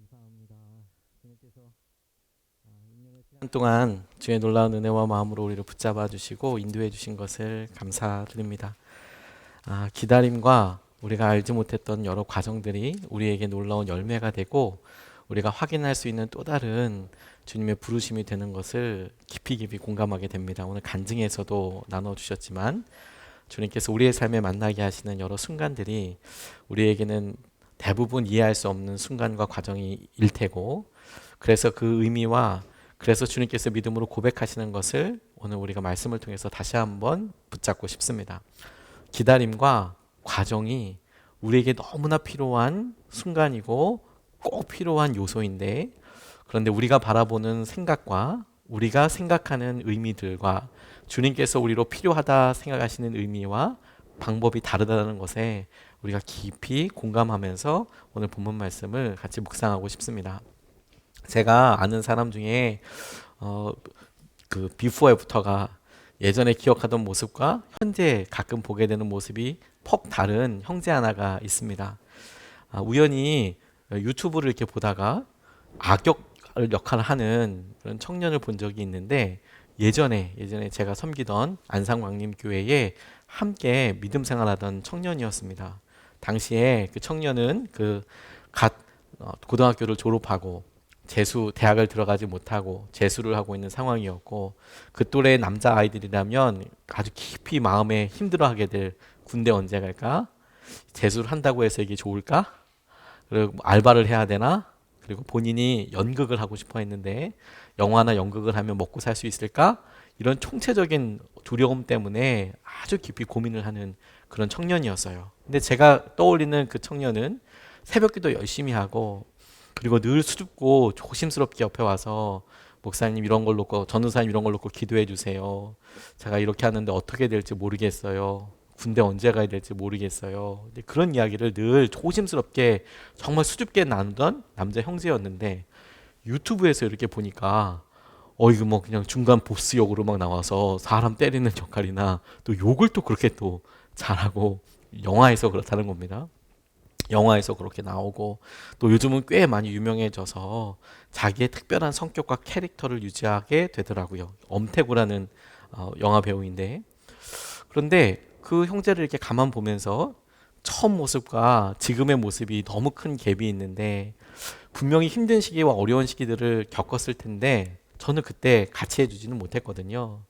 감사합니다. 주님께서 시간 동안 주의 놀라운 은혜와 마음으로 우리를 붙잡아 주시고 인도해 주신 것을 감사드립니다. 기다림과 우리가 알지 못했던 여러 과정들이 우리에게 놀라운 열매가 되고 우리가 확인할 수 있는 또 다른 주님의 부르심이 되는 것을 깊이 공감하게 됩니다. 오늘 간증에서도 나눠주셨지만 주님께서 우리의 삶에 만나게 하시는 여러 순간들이 우리에게는 대부분 이해할 수 없는 순간과 과정이 일 테고, 그래서 그 의미와 그래서 주님께서 믿음으로 고백하시는 것을 오늘 우리가 말씀을 통해서 다시 한번 붙잡고 싶습니다. 기다림과 과정이 우리에게 너무나 필요한 순간이고 꼭 필요한 요소인데, 그런데 우리가 바라보는 생각과 우리가 생각하는 의미들과 주님께서 우리로 필요하다 생각하시는 의미와 방법이 다르다는 것에 우리가 깊이 공감하면서 오늘 본문 말씀을 같이 묵상하고 싶습니다. 제가 아는 사람 중에 그 비포 애프터가 예전에 기억하던 모습과 현재 가끔 보게 되는 모습이 퍽 다른 형제 하나가 있습니다. 우연히 유튜브를 이렇게 보다가 악역 역할을 하는 그런 청년을 본 적이 있는데, 예전에 제가 섬기던 안상광림교회에 함께 믿음 생활하던 청년이었습니다. 당시에 그 청년은 갓 고등학교를 졸업하고 대학을 들어가지 못하고 재수를 하고 있는 상황이었고, 그 또래 남자 아이들이라면 아주 깊이 마음에 힘들어하게 될, 군대 언제 갈까? 재수를 한다고 해서 이게 좋을까? 그리고 알바를 해야 되나? 그리고 본인이 연극을 하고 싶어 했는데 영화나 연극을 하면 먹고 살 수 있을까? 이런 총체적인 두려움 때문에 아주 깊이 고민을 하는 그런 청년이었어요. 근데 제가 떠올리는 그 청년은 새벽기도 열심히 하고, 그리고 늘 수줍고 조심스럽게 옆에 와서 목사님 이런 걸 놓고, 전도사님 이런 걸 놓고 기도해 주세요. 제가 이렇게 하는데 어떻게 될지 모르겠어요. 군대 언제 가야 될지 모르겠어요. 근데 그런 이야기를 늘 조심스럽게 정말 수줍게 나누던 남자 형제였는데, 유튜브에서 이렇게 보니까 이거 뭐 그냥 중간 보스 역으로 막 나와서 사람 때리는 역할이나 또 욕을 또 그렇게 또 잘하고, 영화에서 그렇다는 겁니다. 영화에서 그렇게 나오고, 또 요즘은 꽤 많이 유명해져서 자기의 특별한 성격과 캐릭터를 유지하게 되더라고요. 엄태구라는 영화 배우인데, 그런데 그 형제를 이렇게 가만 보면서 처음 모습과 지금의 모습이 너무 큰 갭이 있는데, 분명히 힘든 시기와 어려운 시기들을 겪었을 텐데 저는 그때 같이 해주지는 못했거든요.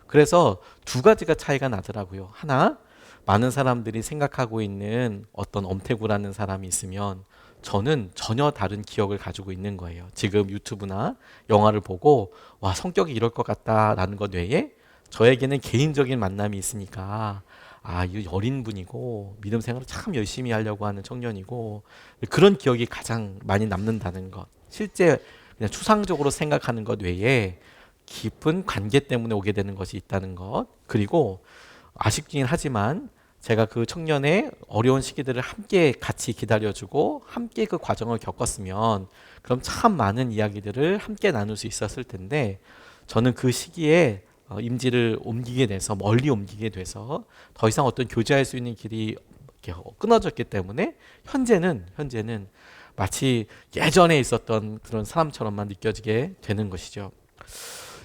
그래서 두 가지가 차이가 나더라고요. 하나, 많은 사람들이 생각하고 있는 어떤 엄태구라는 사람이 있으면 저는 전혀 다른 기억을 가지고 있는 거예요. 지금 유튜브나 영화를 보고 와, 성격이 이럴 것 같다라는 것 외에 저에게는 개인적인 만남이 있으니까, 이 어린 분이고 믿음 생활을 참 열심히 하려고 하는 청년이고, 그런 기억이 가장 많이 남는다는 것. 실제 그냥 추상적으로 생각하는 것 외에 깊은 관계 때문에 오게 되는 것이 있다는 것. 그리고 아쉽긴 하지만 제가 그 청년의 어려운 시기들을 함께 같이 기다려주고 함께 그 과정을 겪었으면 그럼 참 많은 이야기들을 함께 나눌 수 있었을 텐데, 저는 그 시기에 임지를 옮기게 돼서, 멀리 옮기게 돼서 더 이상 어떤 교제할 수 있는 길이 이렇게 끊어졌기 때문에 현재는 마치 예전에 있었던 그런 사람처럼만 느껴지게 되는 것이죠.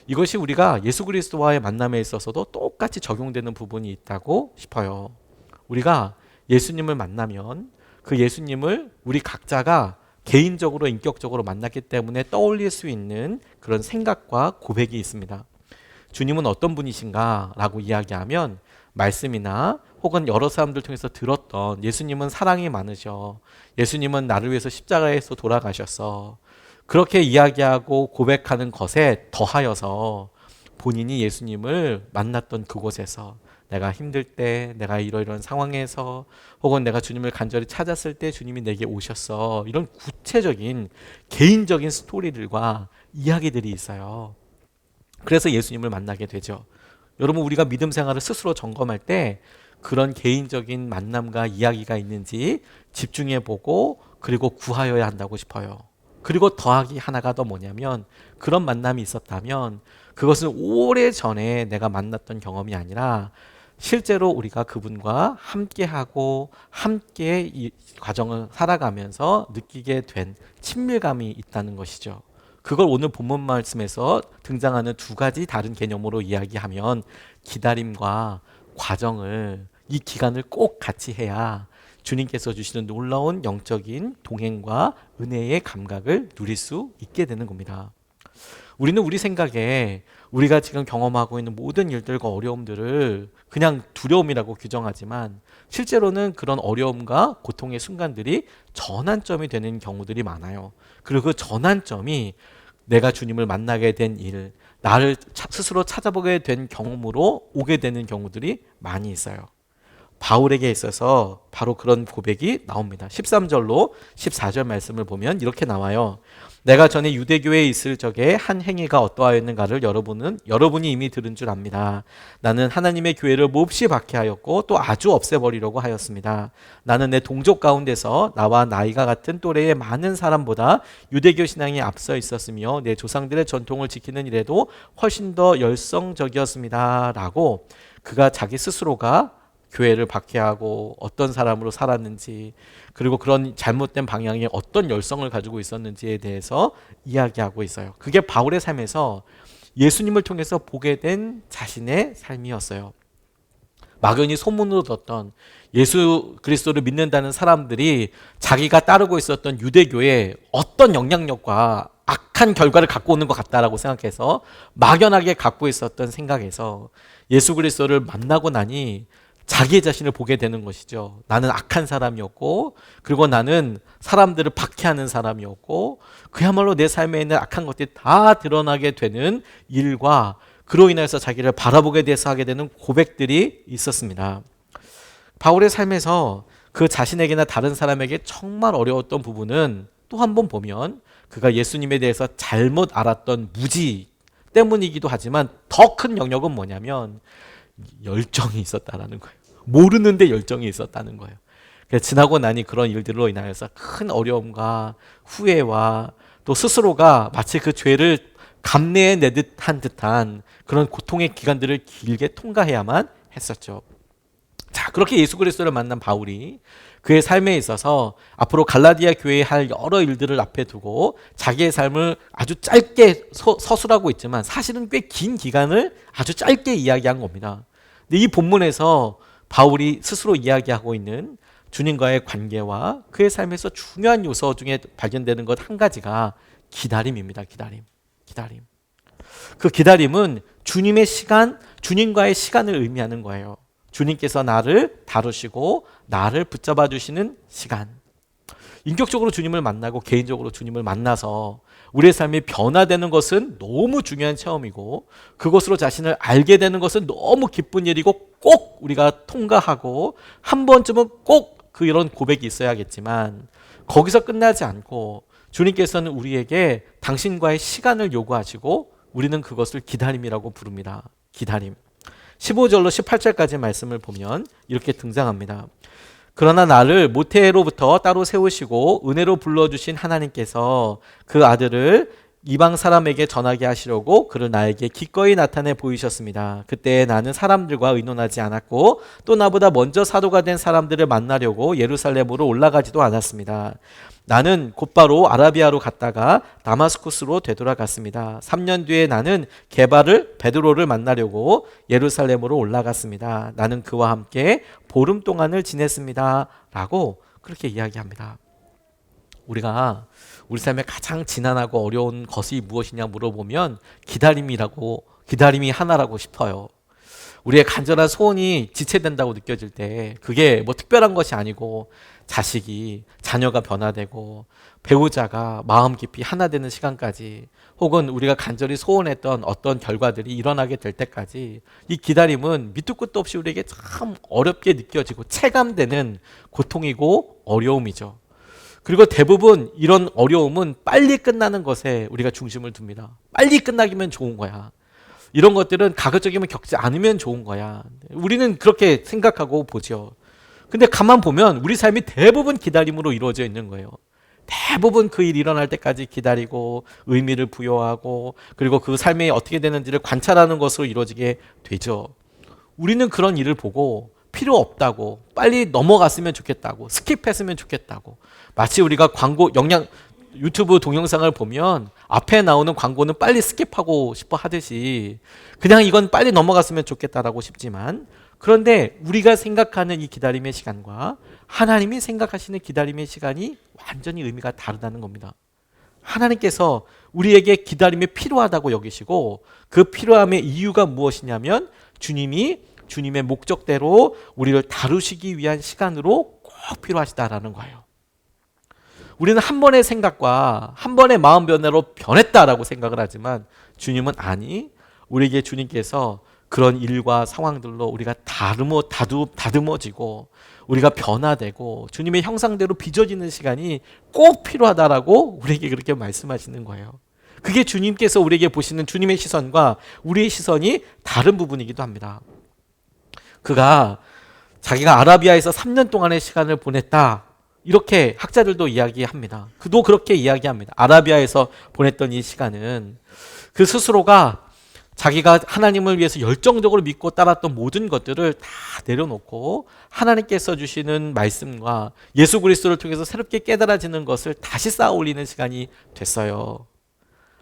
이것이 우리가 예수 그리스도와의 만남에 있어서도 똑같이 적용되는 부분이 있다고 싶어요. 우리가 예수님을 만나면 그 예수님을 우리 각자가 개인적으로 인격적으로 만났기 때문에 떠올릴 수 있는 그런 생각과 고백이 있습니다. 주님은 어떤 분이신가 라고 이야기하면, 말씀이나 혹은 여러 사람들 통해서 들었던 예수님은 사랑이 많으셔, 예수님은 나를 위해서 십자가에서 돌아가셨어, 그렇게 이야기하고 고백하는 것에 더하여서 본인이 예수님을 만났던 그곳에서, 내가 힘들 때, 내가 이러이러한 상황에서, 혹은 내가 주님을 간절히 찾았을 때 주님이 내게 오셨어, 이런 구체적인 개인적인 스토리들과 이야기들이 있어요. 그래서 예수님을 만나게 되죠. 여러분, 우리가 믿음 생활을 스스로 점검할 때 그런 개인적인 만남과 이야기가 있는지 집중해 보고, 그리고 구하여야 한다고 싶어요. 그리고 더하기 하나가 더 뭐냐면, 그런 만남이 있었다면 그것은 오래 전에 내가 만났던 경험이 아니라 실제로 우리가 그분과 함께하고 함께 이 과정을 살아가면서 느끼게 된 친밀감이 있다는 것이죠. 그걸 오늘 본문 말씀에서 등장하는 두 가지 다른 개념으로 이야기하면 기다림과 과정을, 이 기간을 꼭 같이 해야 주님께서 주시는 놀라운 영적인 동행과 은혜의 감각을 누릴 수 있게 되는 겁니다. 우리는 우리 생각에 우리가 지금 경험하고 있는 모든 일들과 어려움들을 그냥 두려움이라고 규정하지만 실제로는 그런 어려움과 고통의 순간들이 전환점이 되는 경우들이 많아요. 그리고 그 전환점이 내가 주님을 만나게 된 일, 나를 스스로 찾아보게 된 경험으로 오게 되는 경우들이 많이 있어요. 바울에게 있어서 바로 그런 고백이 나옵니다. 13절로 14절 말씀을 보면 이렇게 나와요. 내가 전에 유대교회에 있을 적에 한 행위가 어떠하였는가를 여러분이 이미 들은 줄 압니다. 나는 하나님의 교회를 몹시 박해하였고 또 아주 없애버리려고 하였습니다. 나는 내 동족 가운데서 나와 나이가 같은 또래의 많은 사람보다 유대교 신앙이 앞서 있었으며 내 조상들의 전통을 지키는 일에도 훨씬 더 열성적이었습니다. 라고 그가 자기 스스로가 교회를 박해하고 어떤 사람으로 살았는지, 그리고 그런 잘못된 방향에 어떤 열성을 가지고 있었는지에 대해서 이야기하고 있어요. 그게 바울의 삶에서 예수님을 통해서 보게 된 자신의 삶이었어요. 막연히 소문으로 듣던 예수 그리스도를 믿는다는 사람들이 자기가 따르고 있었던 유대교에 어떤 영향력과 악한 결과를 갖고 오는 것 같다라고 생각해서 막연하게 갖고 있었던 생각에서 예수 그리스도를 만나고 나니 자기 자신을 보게 되는 것이죠. 나는 악한 사람이었고, 그리고 나는 사람들을 박해하는 사람이었고, 그야말로 내 삶에 있는 악한 것들이 다 드러나게 되는 일과 그로 인해서 자기를 바라보게 돼서 하게 되는 고백들이 있었습니다. 바울의 삶에서 그 자신에게나 다른 사람에게 정말 어려웠던 부분은 또 한 번 보면 그가 예수님에 대해서 잘못 알았던 무지 때문이기도 하지만 더 큰 영역은 뭐냐면 열정이 있었다라는 거예요. 모르는데 열정이 있었다는 거예요. 지나고 나니 그런 일들로 인하여서 큰 어려움과 후회와 또 스스로가 마치 그 죄를 감내해 듯한 그런 고통의 기간들을 길게 통과해야만 했었죠. 자, 그렇게 예수 그리스도를 만난 바울이 그의 삶에 있어서 앞으로 갈라디아 교회에 할 여러 일들을 앞에 두고 자기의 삶을 아주 짧게 서술하고 있지만 사실은 꽤 긴 기간을 아주 짧게 이야기한 겁니다. 근데 이 본문에서 바울이 스스로 이야기하고 있는 주님과의 관계와 그의 삶에서 중요한 요소 중에 발견되는 것 한 가지가 기다림입니다. 기다림. 그 기다림은 주님의 시간, 주님과의 시간을 의미하는 거예요. 주님께서 나를 다루시고 나를 붙잡아 주시는 시간. 인격적으로 주님을 만나고 개인적으로 주님을 만나서 우리의 삶이 변화되는 것은 너무 중요한 체험이고, 그것으로 자신을 알게 되는 것은 너무 기쁜 일이고 꼭 우리가 통과하고 한 번쯤은 꼭 이런 고백이 있어야겠지만, 거기서 끝나지 않고 주님께서는 우리에게 당신과의 시간을 요구하시고 우리는 그것을 기다림이라고 부릅니다. 기다림. 15절로 18절까지 말씀을 보면 이렇게 등장합니다. 그러나 나를 모태로부터 따로 세우시고 은혜로 불러주신 하나님께서 그 아들을 이방 사람에게 전하게 하시려고 그를 나에게 기꺼이 나타내 보이셨습니다. 그때 나는 사람들과 의논하지 않았고 또 나보다 먼저 사도가 된 사람들을 만나려고 예루살렘으로 올라가지도 않았습니다. 나는 곧바로 아라비아로 갔다가 다마스쿠스로 되돌아갔습니다. 3년 뒤에 나는 베드로를 만나려고 예루살렘으로 올라갔습니다. 나는 그와 함께 보름 동안을 지냈습니다. 라고 그렇게 이야기합니다. 우리가 우리 삶에 가장 지난하고 어려운 것이 무엇이냐 물어보면 기다림이 하나라고 싶어요. 우리의 간절한 소원이 지체된다고 느껴질 때 그게 뭐 특별한 것이 아니고 자녀가 변화되고 배우자가 마음 깊이 하나 되는 시간까지, 혹은 우리가 간절히 소원했던 어떤 결과들이 일어나게 될 때까지 이 기다림은 밑도 끝도 없이 우리에게 참 어렵게 느껴지고 체감되는 고통이고 어려움이죠. 그리고 대부분 이런 어려움은 빨리 끝나는 것에 우리가 중심을 둡니다. 빨리 끝나기면 좋은 거야. 이런 것들은 가급적이면 겪지 않으면 좋은 거야. 우리는 그렇게 생각하고 보죠. 근데 가만 보면 우리 삶이 대부분 기다림으로 이루어져 있는 거예요. 대부분 그 일이 일어날 때까지 기다리고 의미를 부여하고 그리고 그 삶이 어떻게 되는지를 관찰하는 것으로 이루어지게 되죠. 우리는 그런 일을 보고 필요 없다고, 빨리 넘어갔으면 좋겠다고, 스킵했으면 좋겠다고, 마치 우리가 광고 유튜브 동영상을 보면 앞에 나오는 광고는 빨리 스킵하고 싶어 하듯이 그냥 이건 빨리 넘어갔으면 좋겠다라고 싶지만, 그런데 우리가 생각하는 이 기다림의 시간과 하나님이 생각하시는 기다림의 시간이 완전히 의미가 다르다는 겁니다. 하나님께서 우리에게 기다림이 필요하다고 여기시고, 그 필요함의 이유가 무엇이냐면 주님이 주님의 목적대로 우리를 다루시기 위한 시간으로 꼭 필요하시다라는 거예요. 우리는 한 번의 생각과 한 번의 마음 변화로 변했다라고 생각을 하지만, 주님은 아니, 우리에게 주님께서 그런 일과 상황들로 우리가 다듬어지고 우리가 변화되고 주님의 형상대로 빚어지는 시간이 꼭 필요하다라고 우리에게 그렇게 말씀하시는 거예요. 그게 주님께서 우리에게 보시는 주님의 시선과 우리의 시선이 다른 부분이기도 합니다. 그가 자기가 아라비아에서 3년 동안의 시간을 보냈다, 이렇게 학자들도 이야기합니다. 그도 그렇게 이야기합니다. 아라비아에서 보냈던 이 시간은 그 스스로가 자기가 하나님을 위해서 열정적으로 믿고 따랐던 모든 것들을 다 내려놓고 하나님께서 주시는 말씀과 예수 그리스도를 통해서 새롭게 깨달아지는 것을 다시 쌓아 올리는 시간이 됐어요.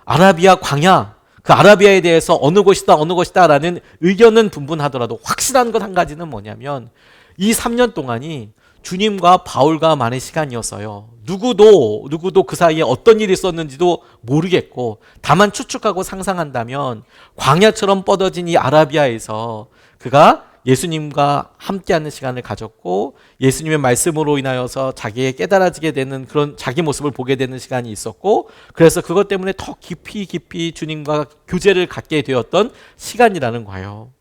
아라비아 광야, 그 아라비아에 대해서 어느 것이다 라는 의견은 분분하더라도 확실한 것 한 가지는 뭐냐면, 이 3년 동안이 주님과 바울과만의 시간이었어요. 누구도 그 사이에 어떤 일이 있었는지도 모르겠고, 다만 추측하고 상상한다면 광야처럼 뻗어진 이 아라비아에서 그가 예수님과 함께하는 시간을 가졌고, 예수님의 말씀으로 인하여서 자기의 깨달아지게 되는 그런 자기 모습을 보게 되는 시간이 있었고, 그래서 그것 때문에 더 깊이 주님과 교제를 갖게 되었던 시간이라는 거예요.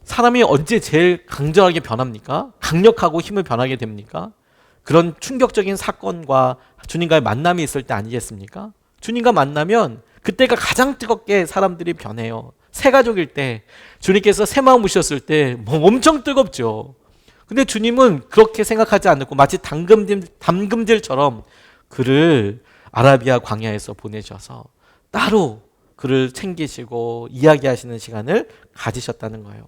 사람이 언제 제일 강렬하게 변합니까? 강력하고 힘을 변하게 됩니까? 그런 충격적인 사건과 주님과의 만남이 있을 때 아니겠습니까? 주님과 만나면 그때가 가장 뜨겁게 사람들이 변해요. 새 가족일 때, 주님께서 새 마음 주셨을 때 엄청 뜨겁죠. 근데 주님은 그렇게 생각하지 않고 마치 담금질처럼 그를 아라비아 광야에서 보내셔서 따로 그를 챙기시고 이야기하시는 시간을 가지셨다는 거예요.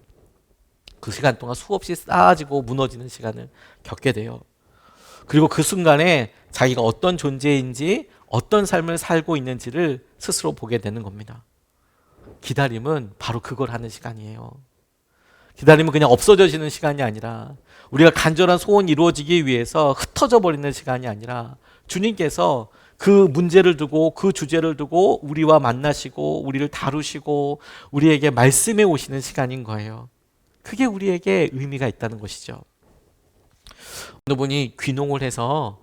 그 시간 동안 수없이 쌓아지고 무너지는 시간을 겪게 돼요. 그리고 그 순간에 자기가 어떤 존재인지, 어떤 삶을 살고 있는지를 스스로 보게 되는 겁니다. 기다림은 바로 그걸 하는 시간이에요. 기다림은 그냥 없어져지는 시간이 아니라, 우리가 간절한 소원이 이루어지기 위해서 흩어져 버리는 시간이 아니라, 주님께서 그 문제를 두고 그 주제를 두고 우리와 만나시고 우리를 다루시고 우리에게 말씀해 오시는 시간인 거예요. 그게 우리에게 의미가 있다는 것이죠. 어느 분이 귀농을 해서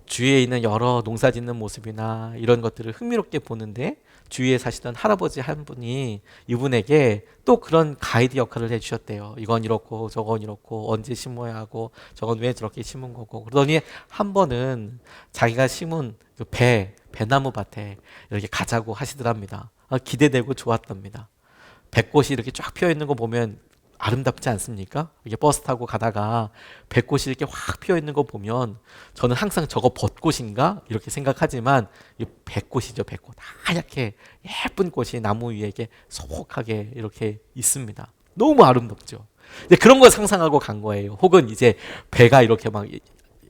주위에 있는 여러 농사 짓는 모습이나 이런 것들을 흥미롭게 보는데, 주위에 사시던 할아버지 한 분이 이분에게 또 그런 가이드 역할을 해주셨대요. 이건 이렇고 저건 이렇고 언제 심어야 하고 저건 왜 저렇게 심은 거고. 그러더니 한 번은 자기가 심은 그 배나무 밭에 이렇게 가자고 하시더랍니다. 기대되고 좋았답니다. 배꽃이 이렇게 쫙 피어 있는 거 보면 아름답지 않습니까? 이게 버스 타고 가다가 배꽃이 이렇게 확 피어 있는 거 보면 저는 항상 저거 벚꽃인가? 이렇게 생각하지만 이 배꽃이죠, 배꽃. 하얗게 예쁜 꽃이 나무 위에 이렇게 소복하게 이렇게 있습니다. 너무 아름답죠. 근데 그런 걸 상상하고 간 거예요. 혹은 이제 배가 이렇게 막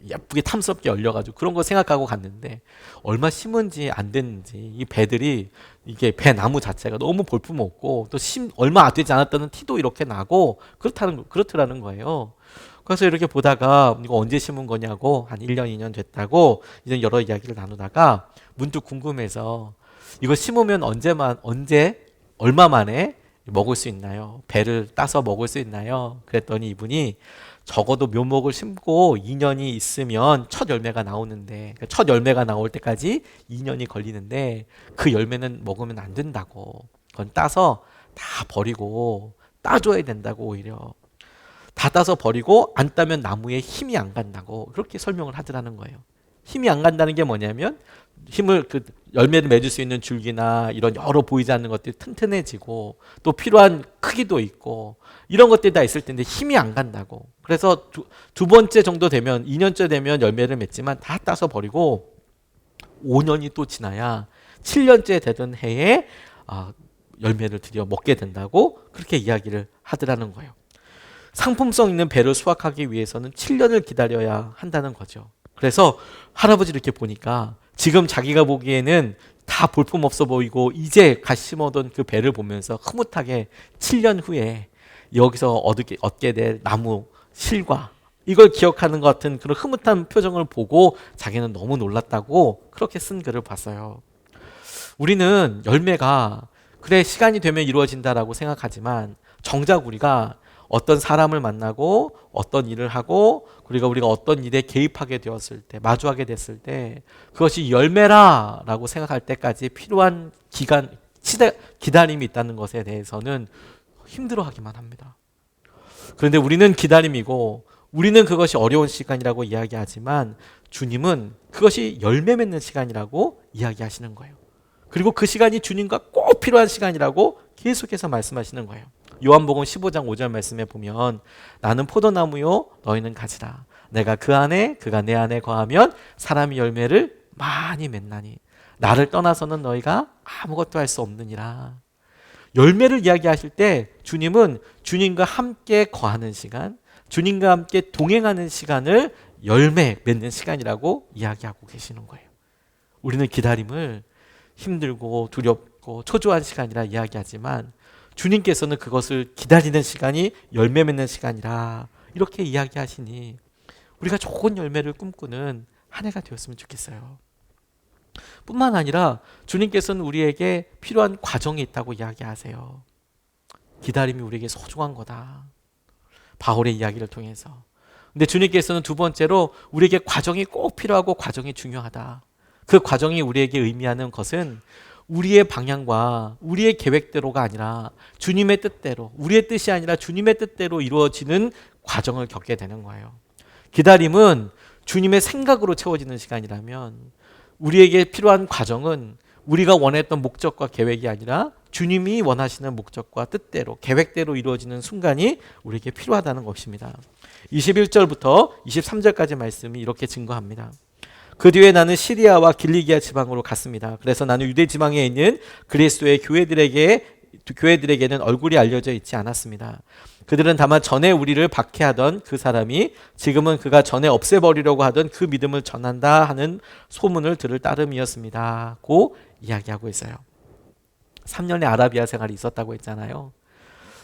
예쁘게 탐스럽게 열려가지고 그런 거 생각하고 갔는데, 얼마 심은지 안 됐는지 이 배들이, 이게 배나무 자체가 너무 볼품없고 또 얼마 되지 않았다는 티도 이렇게 나고 그렇더라는 거예요. 그래서 이렇게 보다가 이거 언제 심은 거냐고, 한 1년 2년 됐다고 이제 여러 이야기를 나누다가 문득 궁금해서, 이거 심으면 언제 얼마 만에 먹을 수 있나요? 배를 따서 먹을 수 있나요? 그랬더니 이분이, 적어도 묘목을 심고 2년이 있으면 첫 열매가 나오는데, 첫 열매가 나올 때까지 2년이 걸리는데 그 열매는 먹으면 안 된다고, 그건 따서 다 버리고 따줘야 된다고, 오히려 다 따서 버리고 안 따면 나무에 힘이 안 간다고 그렇게 설명을 하더라는 거예요. 힘이 안 간다는 게 뭐냐면, 그 열매를 맺을 수 있는 줄기나 이런 여러 보이지 않는 것들이 튼튼해지고 또 필요한 크기도 있고 이런 것들이 다 있을 텐데 힘이 안 간다고. 그래서 두 번째 정도 되면, 2년째 되면 열매를 맺지만 다 따서 버리고 5년이 또 지나야 7년째 되던 해에 열매를 드디어 먹게 된다고 그렇게 이야기를 하더라는 거예요. 상품성 있는 배를 수확하기 위해서는 7년을 기다려야 한다는 거죠. 그래서 할아버지 이렇게 보니까 지금 자기가 보기에는 다 볼품없어 보이고 이제 갓 심어둔 그 배를 보면서 흐뭇하게 7년 후에 여기서 얻게 될 나무 실과 이걸 기억하는 것 같은 그런 흐뭇한 표정을 보고 자기는 너무 놀랐다고 그렇게 쓴 글을 봤어요. 우리는 열매가 그래 시간이 되면 이루어진다라고 생각하지만 정작 우리가 어떤 사람을 만나고 어떤 일을 하고 그리고 우리가 어떤 일에 개입하게 되었을 때 마주하게 됐을 때 그것이 열매라라고 생각할 때까지 필요한 기다림이 있다는 것에 대해서는 힘들어하기만 합니다. 그런데 우리는 기다림이고 우리는 그것이 어려운 시간이라고 이야기하지만 주님은 그것이 열매 맺는 시간이라고 이야기하시는 거예요. 그리고 그 시간이 주님과 꼭 필요한 시간이라고 계속해서 말씀하시는 거예요. 요한복음 15장 5절 말씀에 보면 나는 포도나무요 너희는 가지라. 내가 그 안에 그가 내 안에 거하면 사람이 열매를 많이 맺나니 나를 떠나서는 너희가 아무것도 할 수 없느니라. 열매를 이야기하실 때 주님은 주님과 함께 거하는 시간, 주님과 함께 동행하는 시간을 열매 맺는 시간이라고 이야기하고 계시는 거예요. 우리는 기다림을 힘들고 두렵고 초조한 시간이라 이야기하지만 주님께서는 그것을 기다리는 시간이 열매 맺는 시간이라 이렇게 이야기하시니 우리가 좋은 열매를 꿈꾸는 한 해가 되었으면 좋겠어요. 뿐만 아니라 주님께서는 우리에게 필요한 과정이 있다고 이야기하세요. 기다림이 우리에게 소중한 거다. 바울의 이야기를 통해서. 근데 주님께서는 두 번째로 우리에게 과정이 꼭 필요하고 과정이 중요하다. 그 과정이 우리에게 의미하는 것은 우리의 방향과 우리의 계획대로가 아니라 주님의 뜻대로, 우리의 뜻이 아니라 주님의 뜻대로 이루어지는 과정을 겪게 되는 거예요. 기다림은 주님의 생각으로 채워지는 시간이라면 우리에게 필요한 과정은 우리가 원했던 목적과 계획이 아니라 주님이 원하시는 목적과 뜻대로 계획대로 이루어지는 순간이 우리에게 필요하다는 것입니다. 21절부터 23절까지 말씀이 이렇게 증거합니다. 그 뒤에 나는 시리아와 길리기아 지방으로 갔습니다. 그래서 나는 유대 지방에 있는 그리스도의 교회들에게는 얼굴이 알려져 있지 않았습니다. 그들은 다만 전에 우리를 박해하던 그 사람이 지금은 그가 전에 없애버리려고 하던 그 믿음을 전한다 하는 소문을 들을 따름이었습니다. 고 이야기하고 있어요. 3년의 아라비아 생활이 있었다고 했잖아요.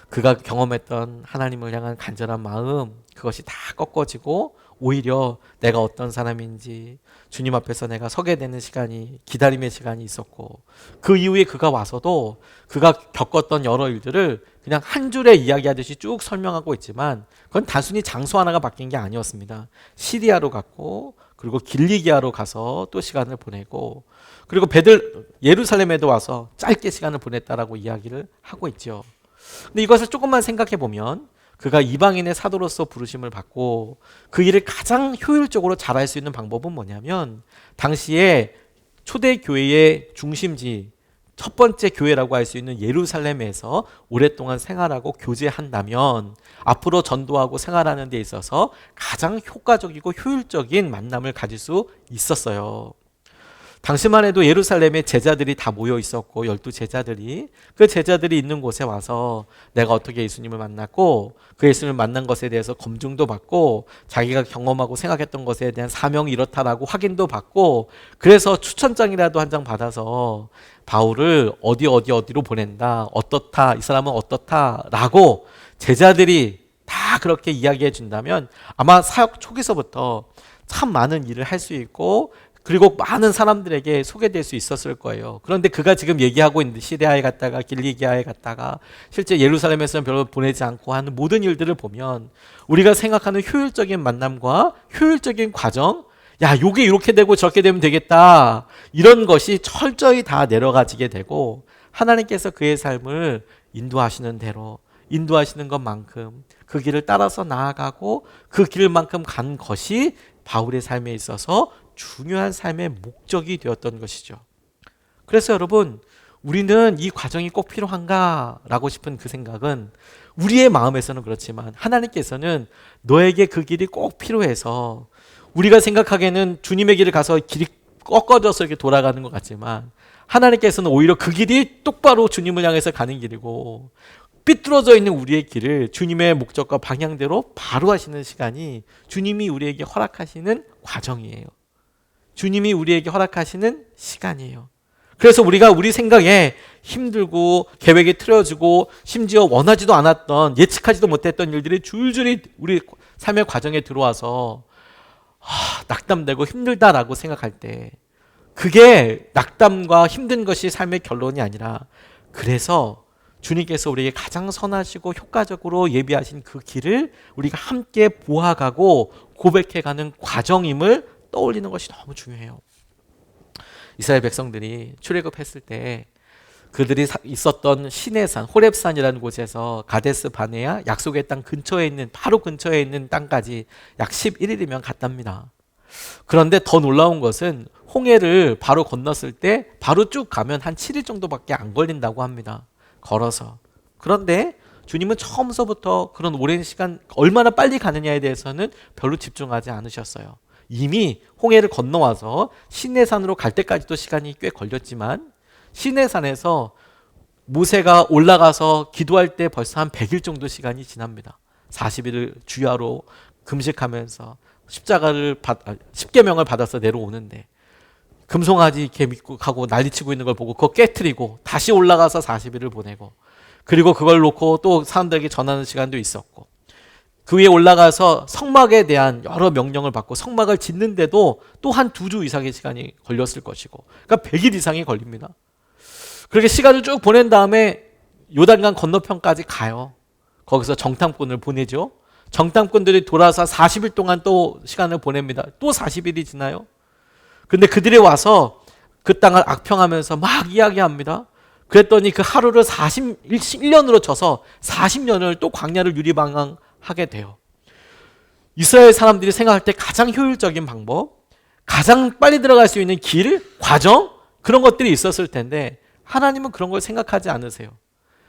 그가 경험했던 하나님을 향한 간절한 마음, 그것이 다 꺾어지고 오히려 내가 어떤 사람인지 주님 앞에서 내가 서게 되는 시간이, 기다림의 시간이 있었고, 그 이후에 그가 와서도 그가 겪었던 여러 일들을 그냥 한 줄에 이야기하듯이 쭉 설명하고 있지만 그건 단순히 장소 하나가 바뀐 게 아니었습니다. 시리아로 갔고, 그리고 길리기아로 가서 또 시간을 보내고, 그리고 예루살렘에도 와서 짧게 시간을 보냈다라고 이야기를 하고 있죠. 근데 이것을 조금만 생각해 보면 그가 이방인의 사도로서 부르심을 받고 그 일을 가장 효율적으로 잘할 수 있는 방법은 뭐냐면, 당시에 초대 교회의 중심지, 첫 번째 교회라고 할 수 있는 예루살렘에서 오랫동안 생활하고 교제한다면 앞으로 전도하고 생활하는 데 있어서 가장 효과적이고 효율적인 만남을 가질 수 있었어요. 당시만 해도 예루살렘에 제자들이 다 모여 있었고, 12제자들이 그 제자들이 있는 곳에 와서 내가 어떻게 예수님을 만났고 그 예수님을 만난 것에 대해서 검증도 받고 자기가 경험하고 생각했던 것에 대한 사명이 이렇다라고 확인도 받고, 그래서 추천장이라도 한 장 받아서 바울을 어디로 보낸다, 어떻다, 이 사람은 어떻다라고 제자들이 다 그렇게 이야기해 준다면 아마 사역 초기서부터 참 많은 일을 할 수 있고 그리고 많은 사람들에게 소개될 수 있었을 거예요. 그런데 그가 지금 얘기하고 있는데 시리아에 갔다가 길리기아에 갔다가 실제 예루살렘에서는 별로 보내지 않고 하는 모든 일들을 보면 우리가 생각하는 효율적인 만남과 효율적인 과정, 야, 요게 이렇게 되고 저렇게 되면 되겠다, 이런 것이 철저히 다 내려가지게 되고 하나님께서 그의 삶을 인도하시는 대로, 인도하시는 것만큼 그 길을 따라서 나아가고 그 길만큼 간 것이 바울의 삶에 있어서 중요한 삶의 목적이 되었던 것이죠. 그래서 여러분, 우리는 이 과정이 꼭 필요한가? 라고 싶은 그 생각은 우리의 마음에서는 그렇지만 하나님께서는 너에게 그 길이 꼭 필요해서, 우리가 생각하기에는 주님의 길을 가서 길이 꺾어져서 이렇게 돌아가는 것 같지만 하나님께서는 오히려 그 길이 똑바로 주님을 향해서 가는 길이고 삐뚤어져 있는 우리의 길을 주님의 목적과 방향대로 바로 하시는 시간이 주님이 우리에게 허락하시는 과정이에요. 주님이 우리에게 허락하시는 시간이에요. 그래서 우리가 우리 생각에 힘들고 계획이 틀어지고 심지어 원하지도 않았던 예측하지도 못했던 일들이 줄줄이 우리 삶의 과정에 들어와서 낙담되고 힘들다라고 생각할 때 그게 낙담과 힘든 것이 삶의 결론이 아니라 그래서 주님께서 우리에게 가장 선하시고 효과적으로 예비하신 그 길을 우리가 함께 보아가고 고백해가는 과정임을 떠올리는 것이 너무 중요해요. 이스라엘 백성들이 출애굽했을 때 그들이 있었던 시내산 호렙산이라는 곳에서 가데스 바네아 약속의 땅 근처에 있는 바로 근처에 있는 땅까지 약 11일이면 갔답니다. 그런데 더 놀라운 것은 홍해를 바로 건넜을 때 바로 쭉 가면 한 7일 정도밖에 안 걸린다고 합니다. 걸어서. 그런데 주님은 처음서부터 그런 오랜 시간 얼마나 빨리 가느냐에 대해서는 별로 집중하지 않으셨어요. 이미 홍해를 건너와서 시내산으로 갈 때까지도 시간이 꽤 걸렸지만 시내산에서 모세가 올라가서 기도할 때 벌써 한 100일 정도 시간이 지납니다. 40일을 주야로 금식하면서 십계명을 받아서 내려오는데 금송아지 이렇게 믿고 가고 난리치고 있는 걸 보고 그거 깨트리고 다시 올라가서 40일을 보내고 그리고 그걸 놓고 또 사람들에게 전하는 시간도 있었고 그 위에 올라가서 성막에 대한 여러 명령을 받고 성막을 짓는데도 또 한 2주 이상의 시간이 걸렸을 것이고 그러니까 100일 이상이 걸립니다. 그렇게 시간을 쭉 보낸 다음에 요단강 건너편까지 가요. 거기서 정탐꾼을 보내죠. 정탐꾼들이 돌아서 40일 동안 또 시간을 보냅니다. 또 40일이 지나요. 근데 그들이 와서 그 땅을 악평하면서 막 이야기합니다. 그랬더니 그 하루를 41년으로 쳐서 40년을 또 광야를 유리방황하게 돼요. 이스라엘 사람들이 생각할 때 가장 효율적인 방법, 가장 빨리 들어갈 수 있는 길, 과정 그런 것들이 있었을 텐데 하나님은 그런 걸 생각하지 않으세요.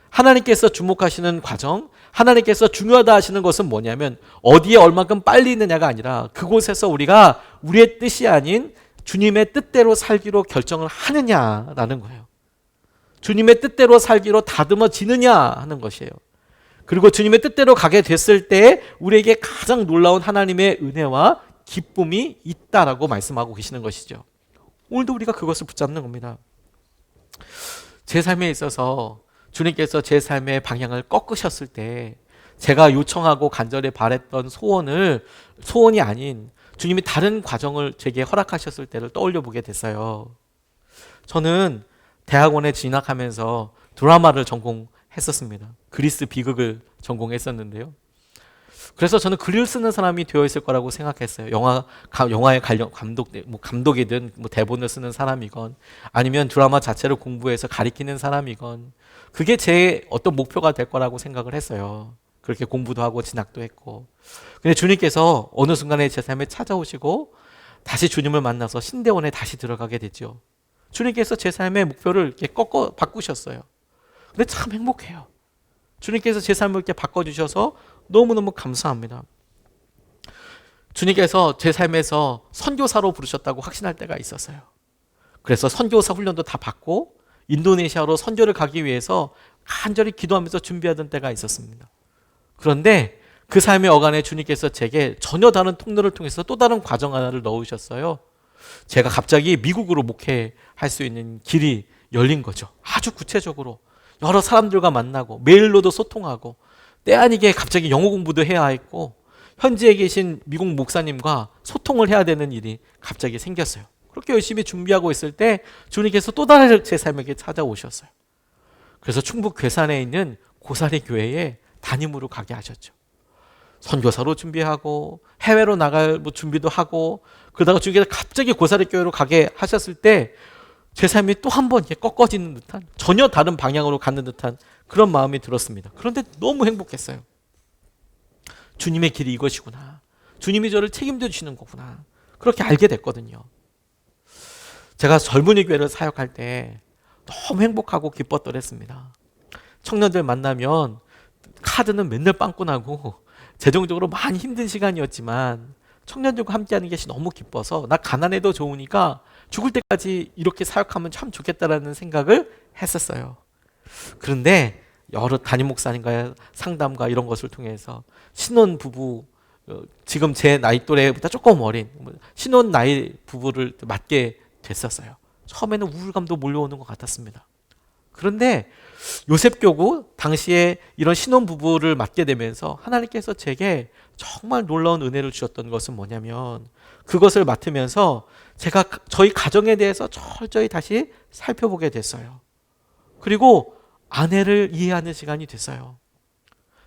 하나님께서 주목하시는 과정, 하나님께서 중요하다 하시는 것은 뭐냐면 어디에 얼마큼 빨리 있느냐가 아니라 그곳에서 우리가 우리의 뜻이 아닌 주님의 뜻대로 살기로 결정을 하느냐라는 거예요. 주님의 뜻대로 살기로 다듬어지느냐 하는 것이에요. 그리고 주님의 뜻대로 가게 됐을 때 우리에게 가장 놀라운 하나님의 은혜와 기쁨이 있다라고 말씀하고 계시는 것이죠. 오늘도 우리가 그것을 붙잡는 겁니다. 제 삶에 있어서 주님께서 제 삶의 방향을 꺾으셨을 때 제가 요청하고 간절히 바랬던 소원이 아닌 주님이 다른 과정을 제게 허락하셨을 때를 떠올려 보게 됐어요. 저는 대학원에 진학하면서 드라마를 전공했었습니다. 그리스 비극을 전공했었는데요. 그래서 저는 글을 쓰는 사람이 되어 있을 거라고 생각했어요. 영화의 감독이든 대본을 쓰는 사람이건 아니면 드라마 자체를 공부해서 가리키는 사람이건 그게 제 어떤 목표가 될 거라고 생각을 했어요. 그렇게 공부도 하고 진학도 했고. 근데 주님께서 어느 순간에 제 삶에 찾아오시고 다시 주님을 만나서 신대원에 다시 들어가게 됐죠. 주님께서 제 삶의 목표를 이렇게 바꾸셨어요. 근데 참 행복해요. 주님께서 제 삶을 이렇게 바꿔주셔서 너무너무 감사합니다. 주님께서 제 삶에서 선교사로 부르셨다고 확신할 때가 있었어요. 그래서 선교사 훈련도 다 받고 인도네시아로 선교를 가기 위해서 간절히 기도하면서 준비하던 때가 있었습니다. 그런데 그 삶의 어간에 주님께서 제게 전혀 다른 통로를 통해서 또 다른 과정 하나를 넣으셨어요. 제가 갑자기 미국으로 목회할 수 있는 길이 열린 거죠. 아주 구체적으로 여러 사람들과 만나고 메일로도 소통하고 때 아니게 갑자기 영어 공부도 해야 했고 현지에 계신 미국 목사님과 소통을 해야 되는 일이 갑자기 생겼어요. 그렇게 열심히 준비하고 있을 때 주님께서 또 다른 제 삶에게 찾아오셨어요. 그래서 충북 괴산에 있는 고사리 교회에 담임으로 가게 하셨죠. 선교사로 준비하고 해외로 나갈 준비도 하고 그러다가 주님께서 갑자기 고사리 교회로 가게 하셨을 때 제 삶이 또 한 번 꺾어지는 듯한 전혀 다른 방향으로 가는 듯한 그런 마음이 들었습니다. 그런데 너무 행복했어요. 주님의 길이 이것이구나. 주님이 저를 책임져 주시는 거구나. 그렇게 알게 됐거든요. 제가 젊은이 교회를 사역할 때 너무 행복하고 기뻤더랬습니다. 청년들 만나면 카드는 맨날 빵꾸나고 재정적으로 많이 힘든 시간이었지만 청년들과 함께하는 것이 너무 기뻐서 나 가난해도 좋으니까 죽을 때까지 이렇게 사역하면 참 좋겠다라는 생각을 했었어요. 그런데 여러 담임 목사님과의 상담과 이런 것을 통해서 신혼 부부, 지금 제 나이 또래보다 조금 어린 신혼 나이 부부를 맡게 됐었어요. 처음에는 우울감도 몰려오는 것 같았습니다. 그런데 요셉교구 당시에 이런 신혼 부부를 맡게 되면서 하나님께서 제게 정말 놀라운 은혜를 주셨던 것은 뭐냐면, 그것을 맡으면서 제가 저희 가정에 대해서 철저히 다시 살펴보게 됐어요. 그리고 아내를 이해하는 시간이 됐어요.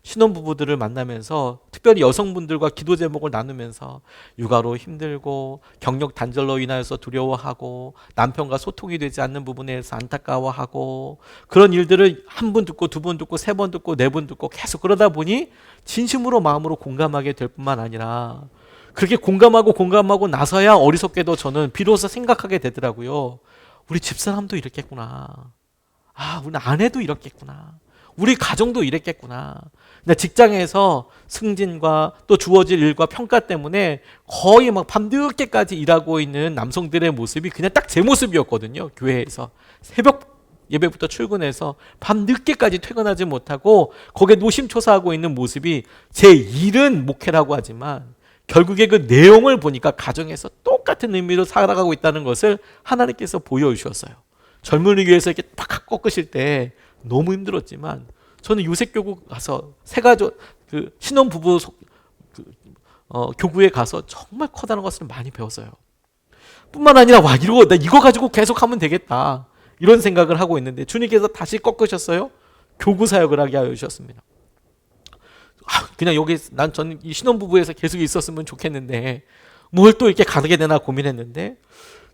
신혼부부들을 만나면서 특별히 여성분들과 기도 제목을 나누면서 육아로 힘들고 경력 단절로 인하여서 두려워하고 남편과 소통이 되지 않는 부분에서 안타까워하고 그런 일들을 한 번 듣고 두 번 듣고 세 번 듣고 네 번 듣고 계속 그러다 보니 진심으로 마음으로 공감하게 될 뿐만 아니라 그렇게 공감하고 나서야 어리석게도 저는 비로소 생각하게 되더라고요. 우리 집사람도 이랬겠구나. 아, 우리 아내도 이렇겠구나. 우리 가정도 이랬겠구나. 근데 직장에서 승진과 또 주어질 일과 평가 때문에 거의 막 밤늦게까지 일하고 있는 남성들의 모습이 그냥 딱 제 모습이었거든요. 교회에서 새벽 예배부터 출근해서 밤늦게까지 퇴근하지 못하고 거기에 노심초사하고 있는 모습이, 제 일은 목회라고 하지만 결국에 그 내용을 보니까 가정에서 똑같은 의미로 살아가고 있다는 것을 하나님께서 보여주셨어요. 젊은이 교회에서 이렇게 팍 꺾으실 때 너무 힘들었지만 저는 요셉교구 가서 세가족 그 신혼부부 교구에 가서 정말 커다란 것을 많이 배웠어요. 뿐만 아니라 나 이거 가지고 계속 하면 되겠다 이런 생각을 하고 있는데 주님께서 다시 꺾으셨어요. 교구 사역을 하게 하여 주셨습니다. 그냥 저는 이 신혼부부에서 계속 있었으면 좋겠는데 뭘 또 이렇게 가게 되나 고민했는데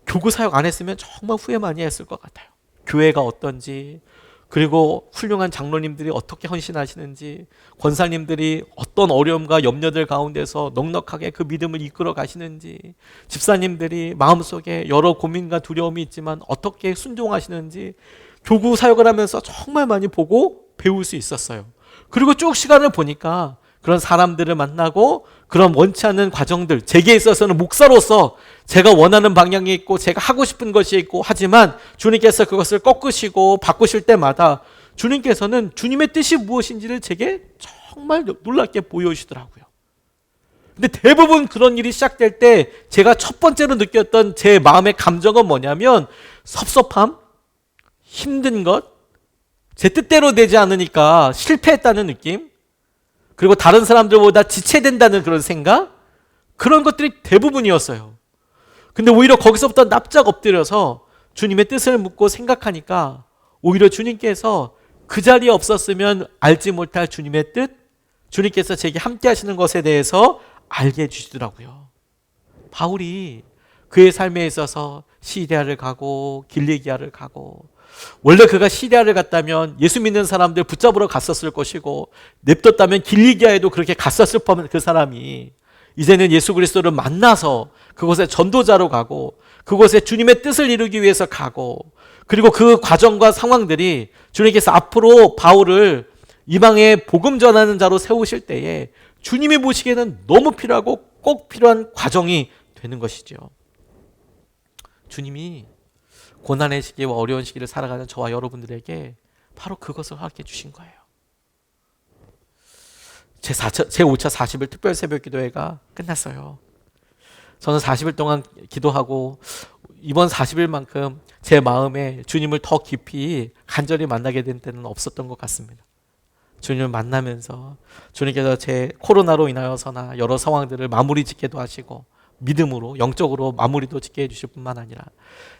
교구 사역 안 했으면 정말 후회 많이 했을 것 같아요. 교회가 어떤지, 그리고 훌륭한 장로님들이 어떻게 헌신하시는지, 권사님들이 어떤 어려움과 염려들 가운데서 넉넉하게 그 믿음을 이끌어 가시는지, 집사님들이 마음속에 여러 고민과 두려움이 있지만 어떻게 순종하시는지 교구 사역을 하면서 정말 많이 보고 배울 수 있었어요. 그리고 쭉 시간을 보니까 그런 사람들을 만나고 그런 원치 않는 과정들, 제게 있어서는 목사로서 제가 원하는 방향이 있고 제가 하고 싶은 것이 있고 하지만 주님께서 그것을 꺾으시고 바꾸실 때마다 주님께서는 주님의 뜻이 무엇인지를 제게 정말 놀랍게 보여주시더라고요. 근데 대부분 그런 일이 시작될 때 제가 첫 번째로 느꼈던 제 마음의 감정은 뭐냐면 섭섭함, 힘든 것, 제 뜻대로 되지 않으니까 실패했다는 느낌, 그리고 다른 사람들보다 지체된다는 그런 생각, 그런 것들이 대부분이었어요. 근데 오히려 거기서부터 납작 엎드려서 주님의 뜻을 묻고 생각하니까 오히려 주님께서 그 자리에 없었으면 알지 못할 주님의 뜻, 주님께서 제게 함께 하시는 것에 대해서 알게 해주시더라고요. 바울이 그의 삶에 있어서 시리아를 가고 길리기아를 가고, 원래 그가 시리아를 갔다면 예수 믿는 사람들 붙잡으러 갔었을 것이고 냅뒀다면 길리기아에도 그렇게 갔었을 뻔한 그 사람이 이제는 예수 그리스도를 만나서 그곳에 전도자로 가고 그곳에 주님의 뜻을 이루기 위해서 가고, 그리고 그 과정과 상황들이 주님께서 앞으로 바울을 이방에 복음 전하는 자로 세우실 때에 주님이 보시기에는 너무 필요하고 꼭 필요한 과정이 되는 것이죠. 주님이 고난의 시기와 어려운 시기를 살아가는 저와 여러분들에게 바로 그것을 허락해 주신 거예요. 제 5차 40일 특별 새벽 기도회가 끝났어요. 저는 40일 동안 기도하고 이번 40일만큼 제 마음에 주님을 더 깊이 간절히 만나게 된 때는 없었던 것 같습니다. 주님을 만나면서 주님께서 제 코로나로 인하여서나 여러 상황들을 마무리 짓게도 하시고 믿음으로 영적으로 마무리도 짓게 해주실 뿐만 아니라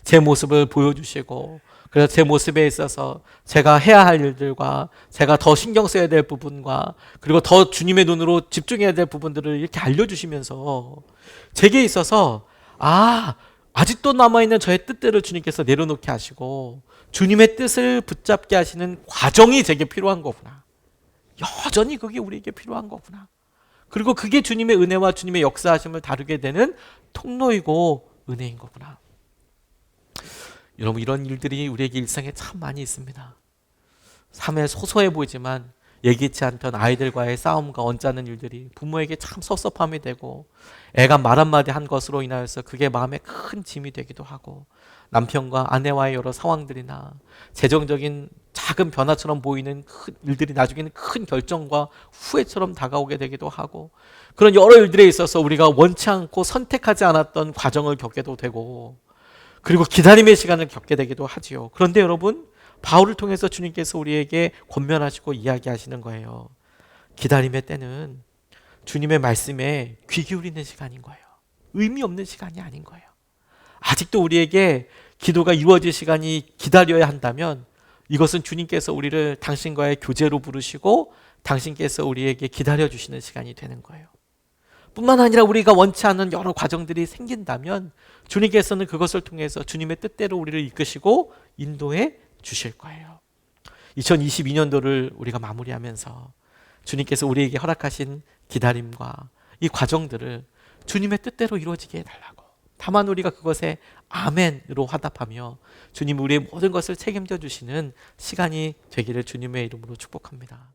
제 모습을 보여주시고, 그래서 제 모습에 있어서 제가 해야 할 일들과 제가 더 신경 써야 될 부분과 그리고 더 주님의 눈으로 집중해야 될 부분들을 이렇게 알려주시면서 제게 있어서 아직도 남아있는 저의 뜻들을 주님께서 내려놓게 하시고 주님의 뜻을 붙잡게 하시는 과정이 제게 필요한 거구나. 여전히 그게 우리에게 필요한 거구나. 그리고 그게 주님의 은혜와 주님의 역사하심을 다루게 되는 통로이고 은혜인 거구나. 여러분, 이런 일들이 우리에게 일상에 참 많이 있습니다. 삶에 소소해 보이지만 예기치 않던 아이들과의 싸움과 언짢은 일들이 부모에게 참 섭섭함이 되고, 애가 말 한마디 한 것으로 인하여서 그게 마음에 큰 짐이 되기도 하고, 남편과 아내와의 여러 상황들이나 재정적인 작은 변화처럼 보이는 큰 일들이 나중에는 큰 결정과 후회처럼 다가오게 되기도 하고, 그런 여러 일들에 있어서 우리가 원치 않고 선택하지 않았던 과정을 겪게도 되고, 그리고 기다림의 시간을 겪게 되기도 하지요. 그런데 여러분, 바울을 통해서 주님께서 우리에게 권면하시고 이야기하시는 거예요. 기다림의 때는 주님의 말씀에 귀 기울이는 시간인 거예요. 의미 없는 시간이 아닌 거예요. 아직도 우리에게 기도가 이루어질 시간이 기다려야 한다면 이것은 주님께서 우리를 당신과의 교제로 부르시고 당신께서 우리에게 기다려주시는 시간이 되는 거예요. 뿐만 아니라 우리가 원치 않는 여러 과정들이 생긴다면 주님께서는 그것을 통해서 주님의 뜻대로 우리를 이끄시고 인도해 주실 거예요. 2022년도를 우리가 마무리하면서 주님께서 우리에게 허락하신 기다림과 이 과정들을 주님의 뜻대로 이루어지게 해달라고, 다만 우리가 그것에 아멘으로 화답하며 주님 우리의 모든 것을 책임져 주시는 시간이 되기를 주님의 이름으로 축복합니다.